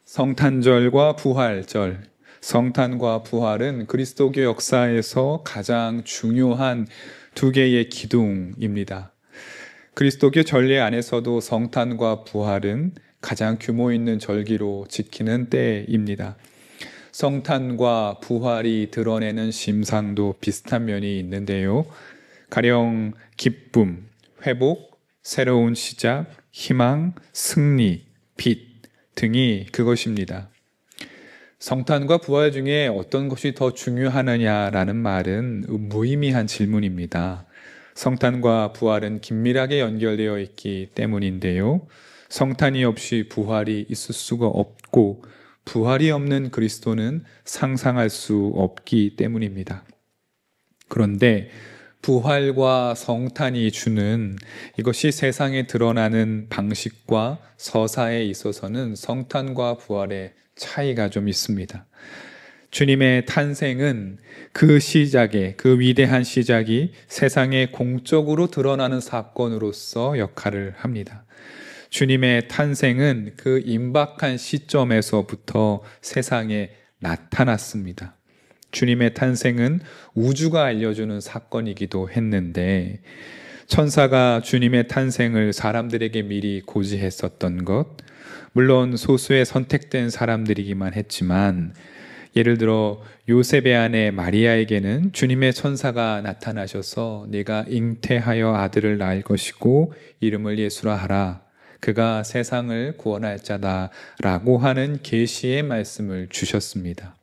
성탄절과 부활절. 성탄과 부활은 그리스도교 역사에서 가장 중요한 두 개의 기둥입니다. 그리스도교 전례 안에서도 성탄과 부활은 가장 규모 있는 절기로 지키는 때입니다. 성탄과 부활이 드러내는 심상도 비슷한 면이 있는데요. 가령 기쁨, 회복, 새로운 시작, 희망, 승리, 빛 등이 그것입니다. 성탄과 부활 중에 어떤 것이 더 중요하느냐라는 말은 무의미한 질문입니다. 성탄과 부활은 긴밀하게 연결되어 있기 때문인데요. 성탄이 없이 부활이 있을 수가 없고 부활이 없는 그리스도는 상상할 수 없기 때문입니다. 그런데 부활과 성탄이 주는 이것이 세상에 드러나는 방식과 서사에 있어서는 성탄과 부활의 차이가 좀 있습니다. 주님의 탄생은 그 시작에, 그 위대한 시작이 세상에 공적으로 드러나는 사건으로서 역할을 합니다. 주님의 탄생은 그 임박한 시점에서부터 세상에 나타났습니다. 주님의 탄생은 우주가 알려주는 사건이기도 했는데 천사가 주님의 탄생을 사람들에게 미리 고지했었던 것, 물론 소수의 선택된 사람들이기만 했지만 예를 들어 요셉의 아내 마리아에게는 주님의 천사가 나타나셔서 네가 잉태하여 아들을 낳을 것이고 이름을 예수라 하라. 그가 세상을 구원할 자다라고 하는 계시의 말씀을 주셨습니다.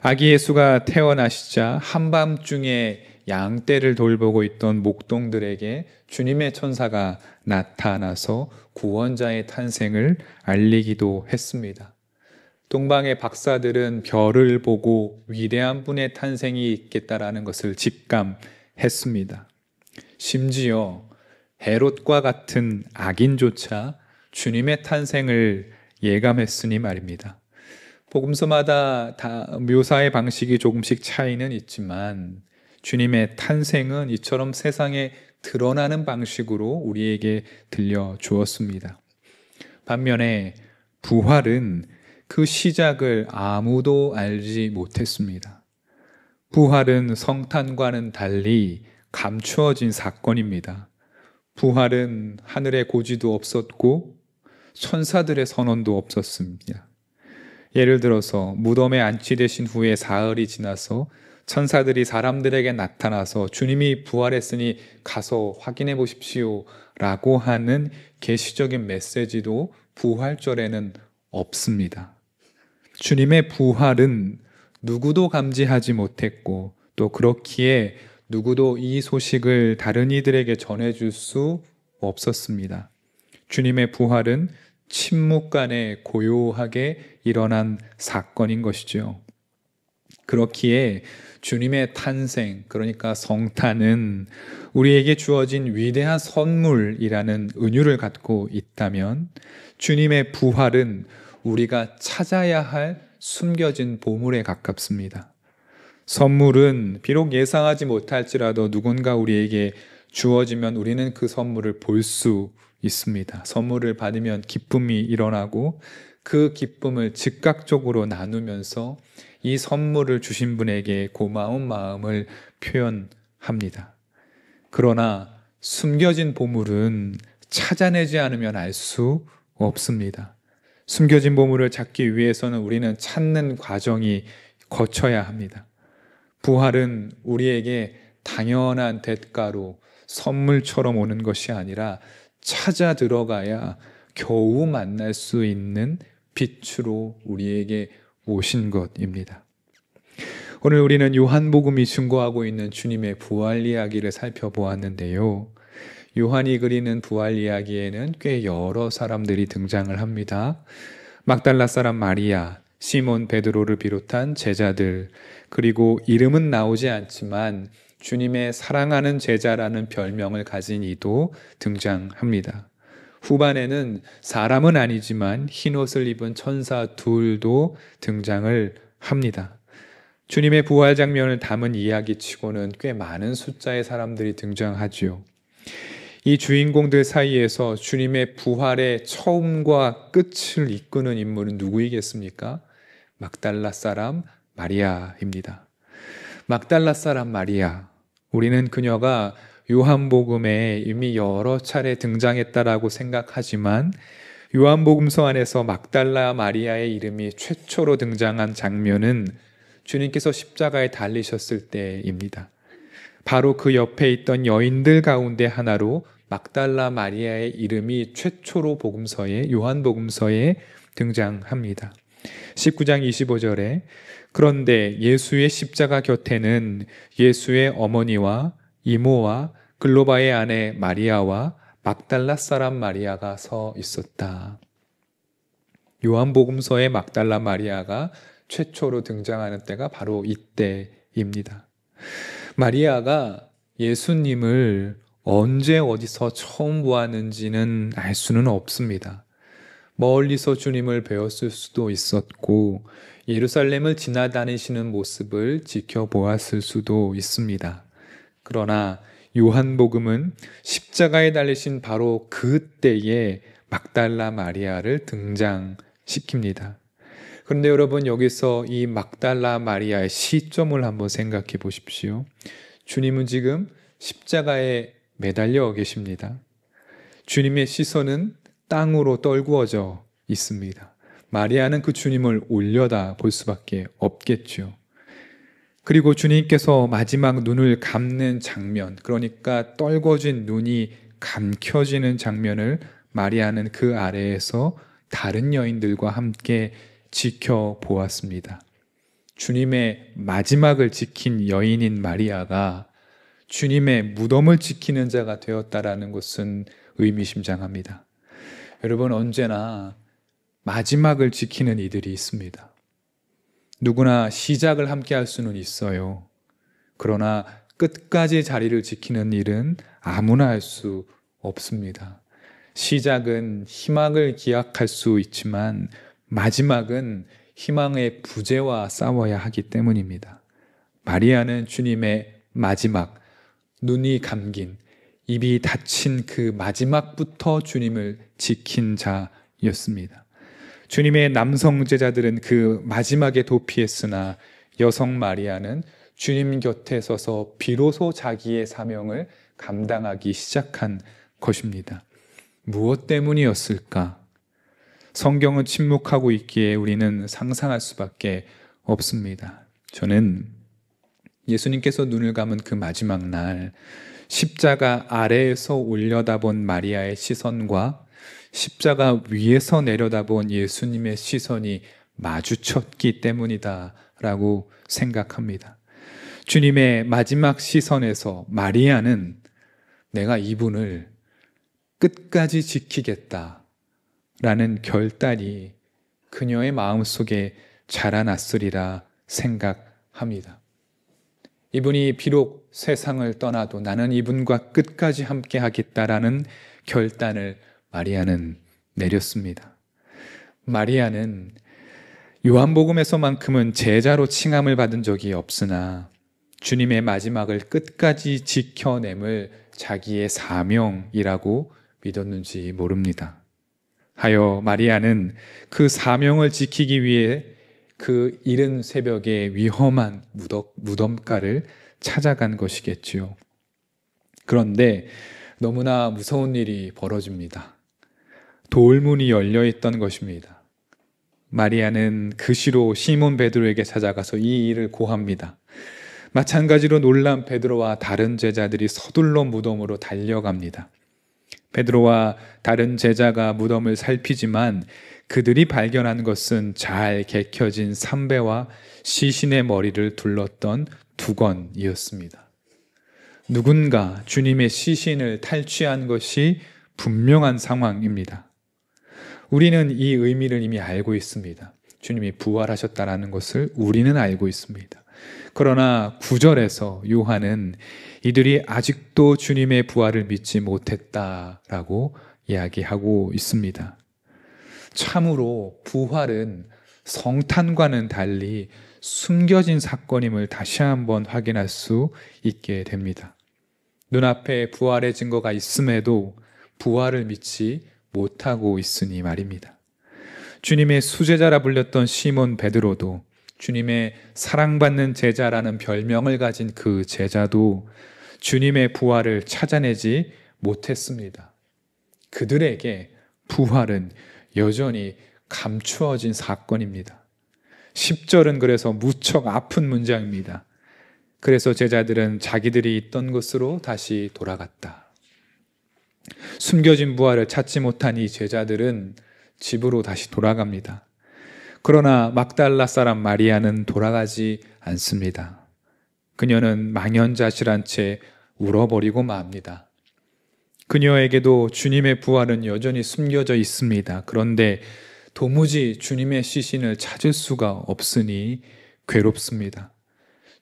아기 예수가 태어나시자 한밤중에 양떼를 돌보고 있던 목동들에게 주님의 천사가 나타나서 구원자의 탄생을 알리기도 했습니다. 동방의 박사들은 별을 보고 위대한 분의 탄생이 있겠다라는 것을 직감했습니다. 심지어 헤롯과 같은 악인조차 주님의 탄생을 예감했으니 말입니다. 복음서마다 다 묘사의 방식이 조금씩 차이는 있지만 주님의 탄생은 이처럼 세상에 드러나는 방식으로 우리에게 들려주었습니다. 반면에 부활은 그 시작을 아무도 알지 못했습니다. 부활은 성탄과는 달리 감추어진 사건입니다. 부활은 하늘의 고지도 없었고 천사들의 선언도 없었습니다. 예를 들어서 무덤에 안치되신 후에 사흘이 지나서 천사들이 사람들에게 나타나서 주님이 부활했으니 가서 확인해 보십시오 라고 하는 계시적인 메시지도 부활절에는 없습니다. 주님의 부활은 누구도 감지하지 못했고 또 그렇기에 누구도 이 소식을 다른 이들에게 전해줄 수 없었습니다. 주님의 부활은 침묵간에 고요하게 일어난 사건인 것이죠. 그렇기에 주님의 탄생, 그러니까 성탄은 우리에게 주어진 위대한 선물이라는 은유를 갖고 있다면 주님의 부활은 우리가 찾아야 할 숨겨진 보물에 가깝습니다. 선물은 비록 예상하지 못할지라도 누군가 우리에게 주어지면 우리는 그 선물을 볼 수 있습니다. 선물을 받으면 기쁨이 일어나고 그 기쁨을 즉각적으로 나누면서 이 선물을 주신 분에게 고마운 마음을 표현합니다. 그러나 숨겨진 보물은 찾아내지 않으면 알 수 없습니다. 숨겨진 보물을 찾기 위해서는 우리는 찾는 과정이 거쳐야 합니다. 부활은 우리에게 당연한 대가로 선물처럼 오는 것이 아니라 찾아 들어가야 겨우 만날 수 있는 빛으로 우리에게 오신 것입니다. 오늘 우리는 요한복음이 증거하고 있는 주님의 부활 이야기를 살펴보았는데요. 요한이 그리는 부활 이야기에는 꽤 여러 사람들이 등장을 합니다. 막달라 사람 마리아, 시몬 베드로를 비롯한 제자들, 그리고 이름은 나오지 않지만 주님의 사랑하는 제자라는 별명을 가진 이도 등장합니다. 후반에는 사람은 아니지만 흰옷을 입은 천사 둘도 등장을 합니다. 주님의 부활 장면을 담은 이야기치고는 꽤 많은 숫자의 사람들이 등장하지요. 이 주인공들 사이에서 주님의 부활의 처음과 끝을 이끄는 인물은 누구이겠습니까? 막달라 사람 마리아입니다. 막달라 사람 마리아. 우리는 그녀가 요한복음에 이미 여러 차례 등장했다라고 생각하지만 요한복음서 안에서 막달라 마리아의 이름이 최초로 등장한 장면은 주님께서 십자가에 달리셨을 때입니다. 바로 그 옆에 있던 여인들 가운데 하나로 막달라 마리아의 이름이 최초로 요한복음서에 등장합니다. 19장 25절에 그런데 예수의 십자가 곁에는 예수의 어머니와 이모와 글로바의 아내 마리아와 막달라 사람 마리아가 서 있었다. 요한복음서의 막달라 마리아가 최초로 등장하는 때가 바로 이때입니다. 마리아가 예수님을 언제 어디서 처음 보았는지는 알 수는 없습니다. 멀리서 주님을 배웠을 수도 있었고 예루살렘을 지나다니시는 모습을 지켜보았을 수도 있습니다. 그러나 요한복음은 십자가에 달리신 바로 그때에 막달라 마리아를 등장시킵니다. 그런데 여러분, 여기서 이 막달라 마리아의 시점을 한번 생각해 보십시오. 주님은 지금 십자가에 매달려 계십니다. 주님의 시선은 땅으로 떨구어져 있습니다. 마리아는 그 주님을 올려다 볼 수밖에 없겠죠. 그리고 주님께서 마지막 눈을 감는 장면, 그러니까 떨궈진 눈이 감켜지는 장면을 마리아는 그 아래에서 다른 여인들과 함께 지켜보았습니다. 주님의 마지막을 지킨 여인인 마리아가 주님의 무덤을 지키는 자가 되었다라는 것은 의미심장합니다. 여러분, 언제나 마지막을 지키는 이들이 있습니다. 누구나 시작을 함께 할 수는 있어요. 그러나 끝까지 자리를 지키는 일은 아무나 할 수 없습니다. 시작은 희망을 기약할 수 있지만 마지막은 희망의 부재와 싸워야 하기 때문입니다. 마리아는 주님의 마지막, 눈이 감긴, 입이 닫힌 그 마지막부터 주님을 지킨 자였습니다. 주님의 남성 제자들은 그 마지막에 도피했으나 여성 마리아는 주님 곁에 서서 비로소 자기의 사명을 감당하기 시작한 것입니다. 무엇 때문이었을까? 성경은 침묵하고 있기에 우리는 상상할 수밖에 없습니다. 저는 예수님께서 눈을 감은 그 마지막 날, 십자가 아래에서 올려다본 마리아의 시선과 십자가 위에서 내려다본 예수님의 시선이 마주쳤기 때문이다라고 생각합니다. 주님의 마지막 시선에서 마리아는 내가 이분을 끝까지 지키겠다라는 결단이 그녀의 마음속에 자라났으리라 생각합니다. 이분이 비록 세상을 떠나도 나는 이분과 끝까지 함께 하겠다라는 결단을 마리아는 내렸습니다. 마리아는 요한복음에서만큼은 제자로 칭함을 받은 적이 없으나 주님의 마지막을 끝까지 지켜냄을 자기의 사명이라고 믿었는지 모릅니다. 하여 마리아는 그 사명을 지키기 위해 그 이른 새벽에 위험한 무덤가를 찾아간 것이겠지요. 그런데 너무나 무서운 일이 벌어집니다. 돌문이 열려 있던 것입니다. 마리아는 그 시로 시몬 베드로에게 찾아가서 이 일을 고합니다. 마찬가지로 놀란 베드로와 다른 제자들이 서둘러 무덤으로 달려갑니다. 베드로와 다른 제자가 무덤을 살피지만 그들이 발견한 것은 잘 개켜진 삼배와 시신의 머리를 둘렀던 두건이었습니다. 누군가 주님의 시신을 탈취한 것이 분명한 상황입니다. 우리는 이 의미를 이미 알고 있습니다. 주님이 부활하셨다는 것을 우리는 알고 있습니다. 그러나 9절에서 요한은 이들이 아직도 주님의 부활을 믿지 못했다라고 이야기하고 있습니다. 참으로 부활은 성탄과는 달리 숨겨진 사건임을 다시 한번 확인할 수 있게 됩니다. 눈앞에 부활의 증거가 있음에도 부활을 믿지 못하고 있으니 말입니다. 주님의 수제자라 불렸던 시몬 베드로도, 주님의 사랑받는 제자라는 별명을 가진 그 제자도 주님의 부활을 찾아내지 못했습니다. 그들에게 부활은 여전히 감추어진 사건입니다. 10절은 그래서 무척 아픈 문장입니다. 그래서 제자들은 자기들이 있던 곳으로 다시 돌아갔다. 숨겨진 부활을 찾지 못한 이 제자들은 집으로 다시 돌아갑니다. 그러나 막달라 사람 마리아는 돌아가지 않습니다. 그녀는 망연자실한 채 울어버리고 맙니다. 그녀에게도 주님의 부활은 여전히 숨겨져 있습니다. 그런데 도무지 주님의 시신을 찾을 수가 없으니 괴롭습니다.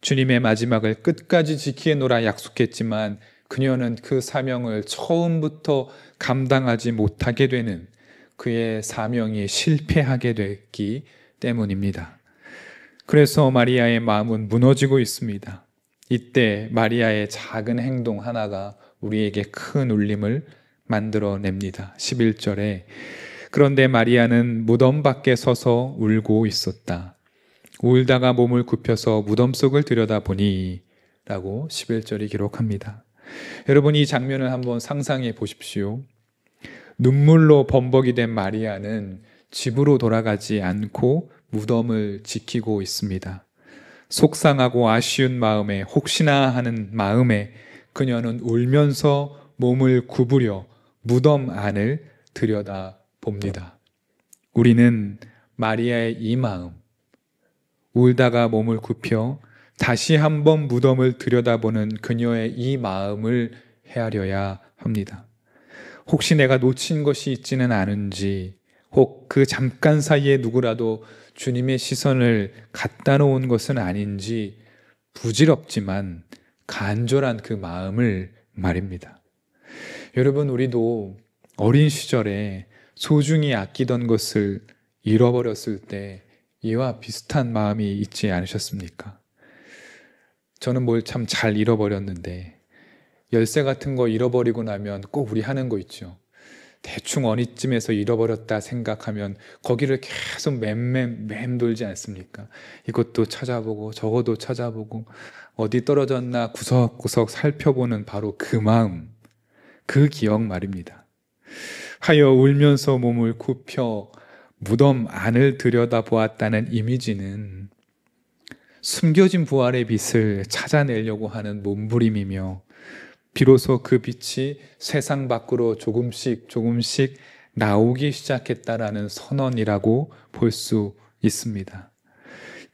주님의 마지막을 끝까지 지키노라 약속했지만 그녀는 그 사명을 처음부터 감당하지 못하게 되는, 그의 사명이 실패하게 됐기 때문입니다. 그래서 마리아의 마음은 무너지고 있습니다. 이때 마리아의 작은 행동 하나가 우리에게 큰 울림을 만들어냅니다. 11절에 그런데 마리아는 무덤 밖에 서서 울고 있었다. 울다가 몸을 굽혀서 무덤 속을 들여다보니 라고 11절이 기록합니다. 여러분, 이 장면을 한번 상상해 보십시오. 눈물로 범벅이 된 마리아는 집으로 돌아가지 않고 무덤을 지키고 있습니다. 속상하고 아쉬운 마음에, 혹시나 하는 마음에 그녀는 울면서 몸을 구부려 무덤 안을 들여다봅니다. 우리는 마리아의 이 마음, 울다가 몸을 굽혀 다시 한번 무덤을 들여다보는 그녀의 이 마음을 헤아려야 합니다. 혹시 내가 놓친 것이 있지는 않은지, 혹 그 잠깐 사이에 누구라도 주님의 시선을 갖다 놓은 것은 아닌지 부질없지만 간절한 그 마음을 말입니다. 여러분, 우리도 어린 시절에 소중히 아끼던 것을 잃어버렸을 때 이와 비슷한 마음이 있지 않으셨습니까? 저는 뭘 참 잘 잃어버렸는데, 열쇠 같은 거 잃어버리고 나면 꼭 우리 하는 거 있죠. 대충 어디쯤에서 잃어버렸다 생각하면 거기를 계속 맴돌지 않습니까? 이것도 찾아보고 저것도 찾아보고 어디 떨어졌나 구석구석 살펴보는 바로 그 마음, 그 기억 말입니다. 하여 울면서 몸을 굽혀 무덤 안을 들여다보았다는 이미지는 숨겨진 부활의 빛을 찾아내려고 하는 몸부림이며, 비로소 그 빛이 세상 밖으로 조금씩 나오기 시작했다라는 선언이라고 볼 수 있습니다.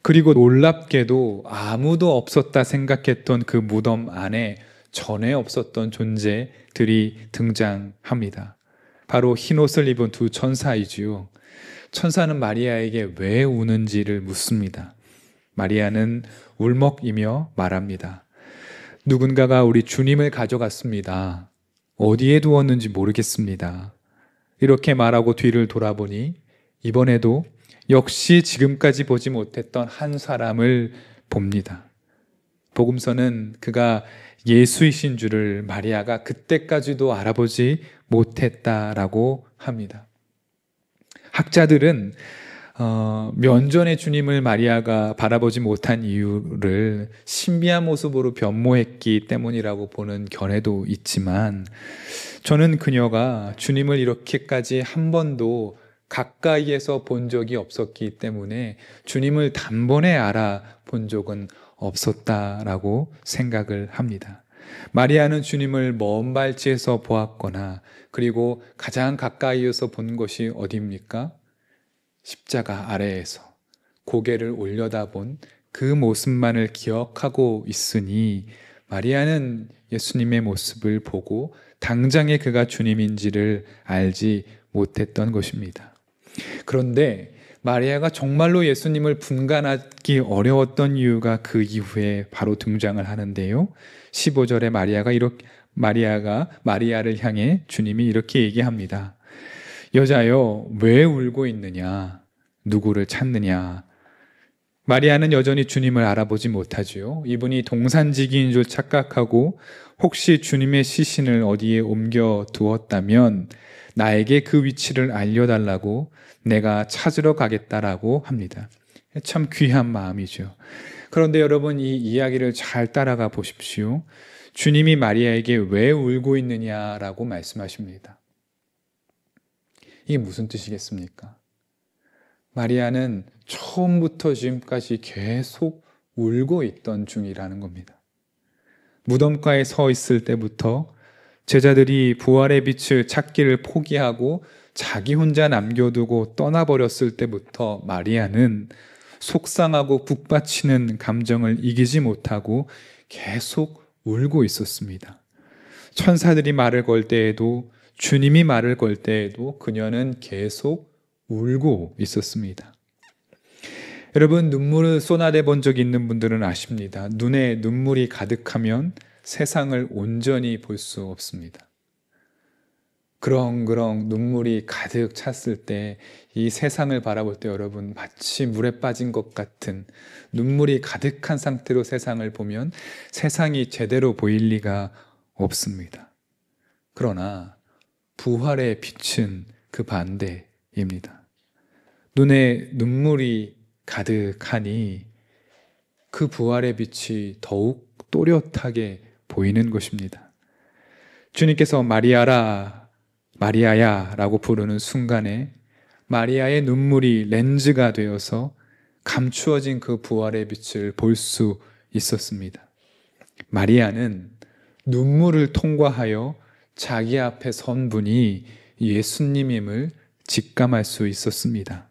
그리고 놀랍게도 아무도 없었다 생각했던 그 무덤 안에 전에 없었던 존재들이 등장합니다. 바로 흰옷을 입은 두 천사이지요. 천사는 마리아에게 왜 우는지를 묻습니다. 마리아는 울먹이며 말합니다. 누군가가 우리 주님을 가져갔습니다. 어디에 두었는지 모르겠습니다. 이렇게 말하고 뒤를 돌아보니 이번에도 역시 지금까지 보지 못했던 한 사람을 봅니다. 복음서는 그가 예수이신 줄을 마리아가 그때까지도 알아보지 못했다라고 합니다. 학자들은 면전의 주님을 마리아가 바라보지 못한 이유를 신비한 모습으로 변모했기 때문이라고 보는 견해도 있지만, 저는 그녀가 주님을 이렇게까지 한 번도 가까이에서 본 적이 없었기 때문에 주님을 단번에 알아본 적은 없었다라고 생각을 합니다. 마리아는 주님을 먼 발치에서 보았거나, 그리고 가장 가까이에서 본 것이 어디입니까? 십자가 아래에서 고개를 올려다본 그 모습만을 기억하고 있으니 마리아는 예수님의 모습을 보고 당장에 그가 주님인지를 알지 못했던 것입니다. 그런데 마리아가 정말로 예수님을 분간하기 어려웠던 이유가 그 이후에 바로 등장을 하는데요. 15절에 마리아가 마리아를 향해 주님이 이렇게 얘기합니다. 여자여, 왜 울고 있느냐? 누구를 찾느냐? 마리아는 여전히 주님을 알아보지 못하지요. 이분이 동산지기인 줄 착각하고 혹시 주님의 시신을 어디에 옮겨 두었다면 나에게 그 위치를 알려달라고 내가 찾으러 가겠다라고 합니다. 참 귀한 마음이죠. 그런데 여러분, 이 이야기를 잘 따라가 보십시오. 주님이 마리아에게 왜 울고 있느냐라고 말씀하십니다. 이게 무슨 뜻이겠습니까? 마리아는 처음부터 지금까지 계속 울고 있던 중이라는 겁니다. 무덤가에 서 있을 때부터 제자들이 부활의 빛을 찾기를 포기하고 자기 혼자 남겨두고 떠나버렸을 때부터 마리아는 속상하고 북받치는 감정을 이기지 못하고 계속 울고 있었습니다. 천사들이 말을 걸 때에도, 주님이 말을 걸 때에도 그녀는 계속 울고 있었습니다. 여러분, 눈물을 쏟아내 본 적 있는 분들은 아십니다. 눈에 눈물이 가득하면 세상을 온전히 볼 수 없습니다. 그렁그렁 눈물이 가득 찼을 때 이 세상을 바라볼 때 여러분, 마치 물에 빠진 것 같은, 눈물이 가득한 상태로 세상을 보면 세상이 제대로 보일 리가 없습니다. 그러나 부활의 빛은 그 반대입니다. 눈에 눈물이 가득하니 그 부활의 빛이 더욱 또렷하게 보이는 것입니다. 주님께서 마리아라, 마리아야 라고 부르는 순간에 마리아의 눈물이 렌즈가 되어서 감추어진 그 부활의 빛을 볼 수 있었습니다. 마리아는 눈물을 통과하여 자기 앞에 선 분이 예수님임을 직감할 수 있었습니다.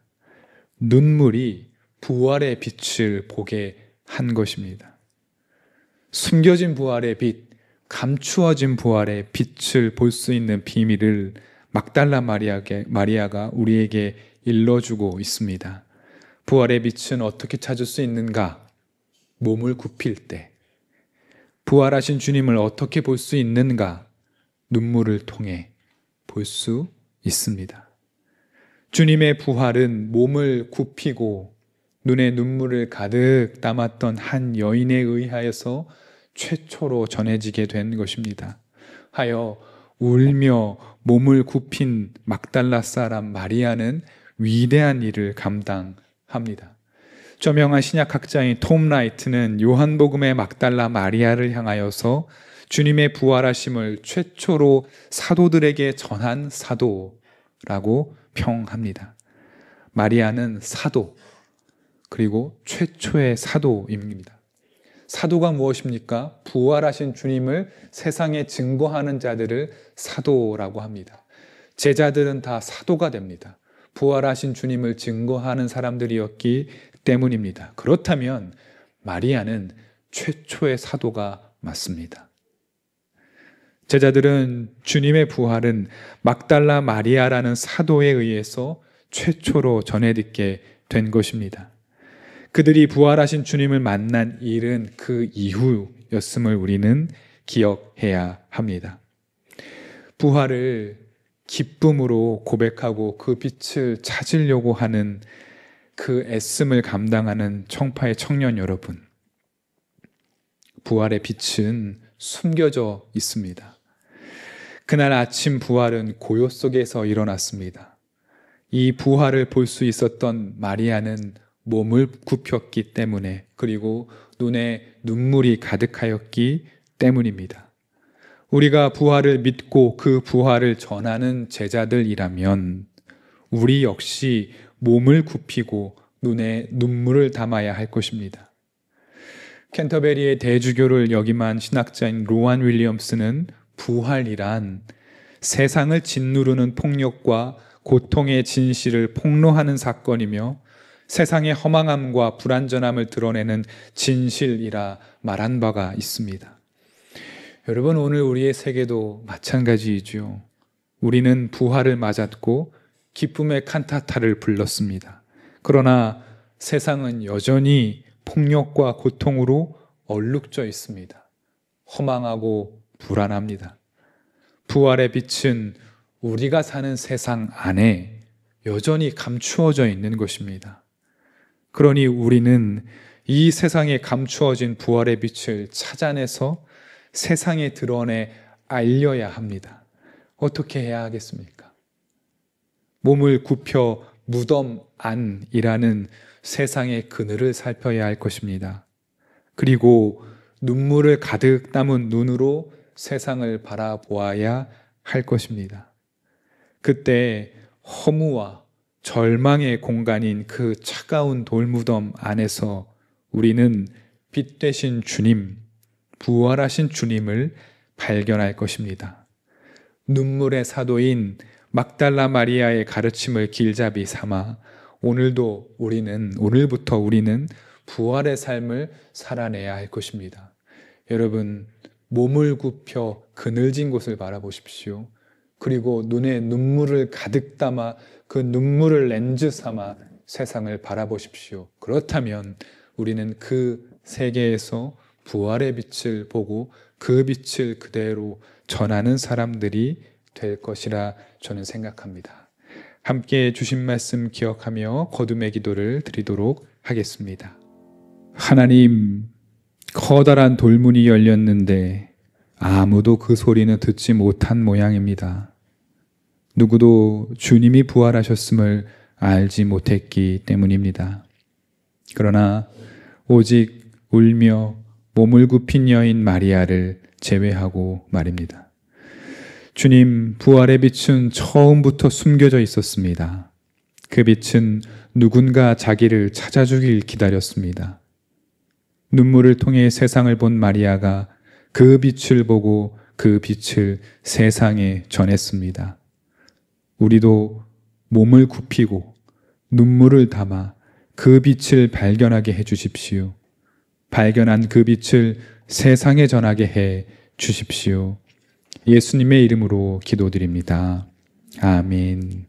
눈물이 부활의 빛을 보게 한 것입니다. 숨겨진 부활의 빛, 감추어진 부활의 빛을 볼 수 있는 비밀을 막달라 마리아가 우리에게 일러주고 있습니다. 부활의 빛은 어떻게 찾을 수 있는가? 몸을 굽힐 때. 부활하신 주님을 어떻게 볼 수 있는가? 눈물을 통해 볼 수 있습니다. 주님의 부활은 몸을 굽히고 눈에 눈물을 가득 담았던 한 여인에 의하여서 최초로 전해지게 된 것입니다. 하여 울며 몸을 굽힌 막달라 사람 마리아는 위대한 일을 감당합니다. 저명한 신약학자인 톰 라이트는 요한복음의 막달라 마리아를 향하여서 주님의 부활하심을 최초로 사도들에게 전한 사도라고 평합니다. 마리아는 사도, 그리고 최초의 사도입니다. 사도가 무엇입니까? 부활하신 주님을 세상에 증거하는 자들을 사도라고 합니다. 제자들은 다 사도가 됩니다. 부활하신 주님을 증거하는 사람들이었기 때문입니다. 그렇다면 마리아는 최초의 사도가 맞습니다. 제자들은 주님의 부활은 막달라 마리아라는 사도에 의해서 최초로 전해 듣게 된 것입니다. 그들이 부활하신 주님을 만난 일은 그 이후였음을 우리는 기억해야 합니다. 부활을 기쁨으로 고백하고 그 빛을 찾으려고 하는 그 애씀을 감당하는 청파의 청년 여러분, 부활의 빛은 숨겨져 있습니다. 그날 아침 부활은 고요 속에서 일어났습니다. 이 부활을 볼 수 있었던 마리아는 몸을 굽혔기 때문에, 그리고 눈에 눈물이 가득하였기 때문입니다. 우리가 부활을 믿고 그 부활을 전하는 제자들이라면 우리 역시 몸을 굽히고 눈에 눈물을 담아야 할 것입니다. 캔터베리의 대주교를 역임한 신학자인 로안 윌리엄스는 부활이란 세상을 짓누르는 폭력과 고통의 진실을 폭로하는 사건이며 세상의 허망함과 불완전함을 드러내는 진실이라 말한 바가 있습니다. 여러분, 오늘 우리의 세계도 마찬가지이죠. 우리는 부활을 맞았고 기쁨의 칸타타를 불렀습니다. 그러나 세상은 여전히 폭력과 고통으로 얼룩져 있습니다. 허망하고 불안합니다. 부활의 빛은 우리가 사는 세상 안에 여전히 감추어져 있는 것입니다. 그러니 우리는 이 세상에 감추어진 부활의 빛을 찾아내서 세상에 드러내 알려야 합니다. 어떻게 해야 하겠습니까? 몸을 굽혀 무덤 안이라는 세상의 그늘을 살펴야 할 것입니다. 그리고 눈물을 가득 담은 눈으로 세상을 바라보아야 할 것입니다. 그때 허무와 절망의 공간인 그 차가운 돌무덤 안에서 우리는 빛 되신 주님, 부활하신 주님을 발견할 것입니다. 눈물의 사도인 막달라 마리아의 가르침을 길잡이 삼아 오늘부터 우리는 부활의 삶을 살아내야 할 것입니다. 여러분, 몸을 굽혀 그늘진 곳을 바라보십시오. 그리고 눈에 눈물을 가득 담아 그 눈물을 렌즈 삼아 세상을 바라보십시오. 그렇다면 우리는 그 세계에서 부활의 빛을 보고 그 빛을 그대로 전하는 사람들이 될 것이라 저는 생각합니다. 함께 주신 말씀 기억하며 거듭의 기도를 드리도록 하겠습니다. 하나님, 커다란 돌문이 열렸는데 아무도 그 소리는 듣지 못한 모양입니다. 누구도 주님이 부활하셨음을 알지 못했기 때문입니다. 그러나 오직 울며 몸을 굽힌 여인 마리아를 제외하고 말입니다. 주님, 부활의 빛은 처음부터 숨겨져 있었습니다. 그 빛은 누군가 자기를 찾아주길 기다렸습니다. 눈물을 통해 세상을 본 마리아가 그 빛을 보고 그 빛을 세상에 전했습니다. 우리도 몸을 굽히고 눈물을 담아 그 빛을 발견하게 해 주십시오. 발견한 그 빛을 세상에 전하게 해 주십시오. 예수님의 이름으로 기도드립니다. 아멘.